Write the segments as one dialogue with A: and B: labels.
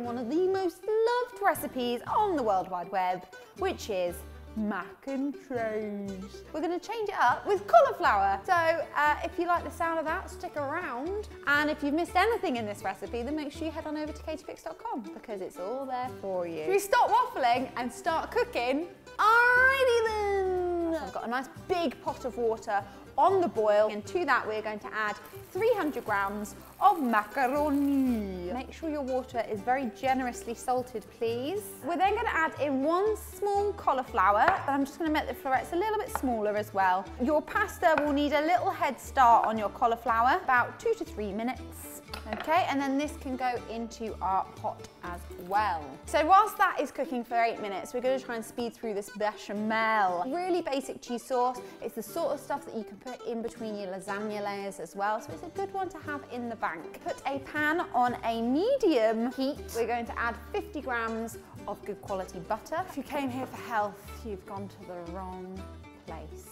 A: tackling one of the most loved recipes on the World Wide Web, which is mac and cheese. We're going to change it up with cauliflower. So if you like the sound of that, stick around. And if you've missed anything in this recipe, then make sure you head on over to Katie.Pix.com because it's all there for you. Should we stop waffling and start cooking? Alrighty then. I've got a nice big pot of water on the boil, and to that we're going to add 300 grams of macaroni. Make sure your water is very generously salted, please. We're then going to add in 1 small cauliflower, and I'm just going to make the florets a little bit smaller as well. Your pasta will need a little head start on your cauliflower, about 2 to 3 minutes. Okay, and then this can go into our pot as well. So whilst that is cooking for 8 minutes, we're going to try and speed through this bechamel. Really basic cheese sauce. It's the sort of stuff that you can put in between your lasagna layers as well, so it's a good one to have in the bank. Put a pan on a medium heat. We're going to add 50 grams of good quality butter. If you came here for health, you've gone to the wrong place.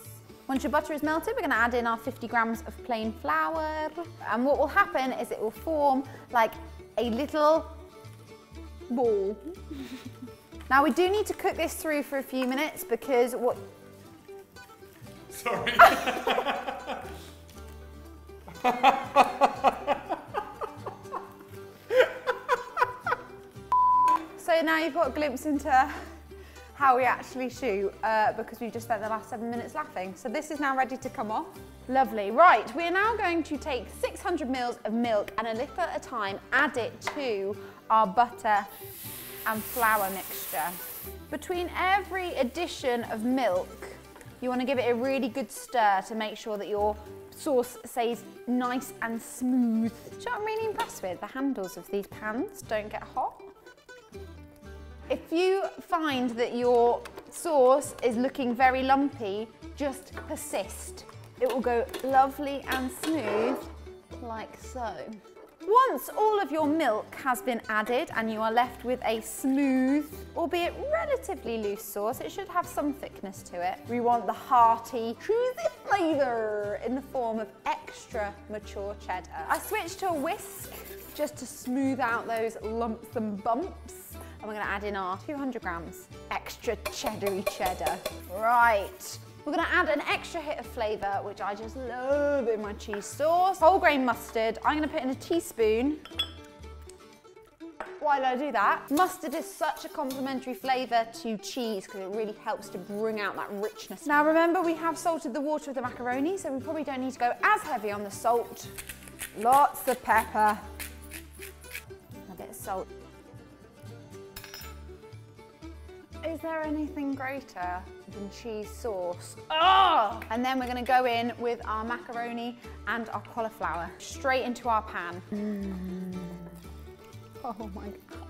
A: Once your butter is melted, we're going to add in our 50 grams of plain flour. And what will happen is it will form like a little ball. Now we do need to cook this through for a few minutes because what...
B: Sorry.
A: So now you've got a glimpse into how we actually shoot because we've just spent the last 7 minutes laughing. So this is now ready to come off. Lovely. Right, we're now going to take 600 mils of milk and a little at a time add it to our butter and flour mixture. Between every addition of milk, you want to give it a really good stir to make sure that your sauce stays nice and smooth. Do you know what I'm really impressed with? The handles of these pans don't get hot. If you find that your sauce is looking very lumpy, just persist. It will go lovely and smooth, like so. Once all of your milk has been added and you are left with a smooth, albeit relatively loose sauce, it should have some thickness to it. We want the hearty, cheesy flavour in the form of extra mature cheddar. I switched to a whisk just to smooth out those lumps and bumps. And we're going to add in our 200 grams extra cheddary cheddar. Right, we're going to add an extra hit of flavour, which I just love in my cheese sauce. Whole grain mustard, I'm going to put in a teaspoon. Why did I do that? Mustard is such a complementary flavour to cheese because it really helps to bring out that richness. Now remember, we have salted the water of the macaroni, so we probably don't need to go as heavy on the salt. Lots of pepper, a bit of salt. Is there anything greater than cheese sauce? Oh! And then we're going to go in with our macaroni and our cauliflower straight into our pan. Oh my God.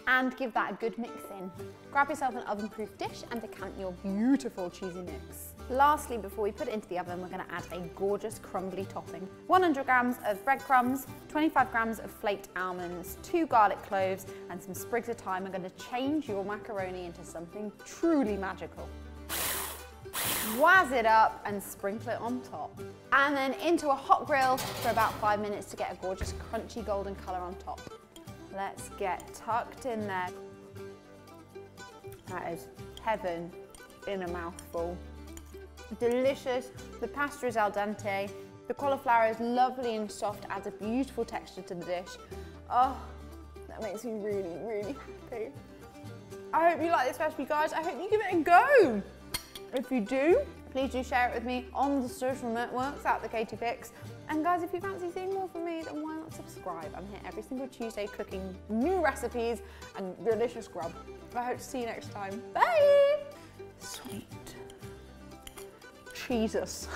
A: And give that a good mix in. Grab yourself an oven-proof dish and decant your beautiful cheesy mix. Lastly, before we put it into the oven, we're going to add a gorgeous crumbly topping. 100 grams of breadcrumbs, 25 grams of flaked almonds, 2 garlic cloves, and some sprigs of thyme are going to change your macaroni into something truly magical. Wazz it up and sprinkle it on top. And then into a hot grill for about 5 minutes to get a gorgeous crunchy golden colour on top. Let's get tucked in there. That is heaven in a mouthful. Delicious. The pasta is al dente. The cauliflower is lovely and soft, adds a beautiful texture to the dish. Oh, that makes me really, really happy. I hope you like this recipe, guys. I hope you give it a go. If you do, please do share it with me on the social networks at the Katie.Pix. And guys, if you fancy seeing more from me, then why not subscribe? I'm here every single Tuesday cooking new recipes and delicious grub. I hope to see you next time. Bye! Sweet Jesus.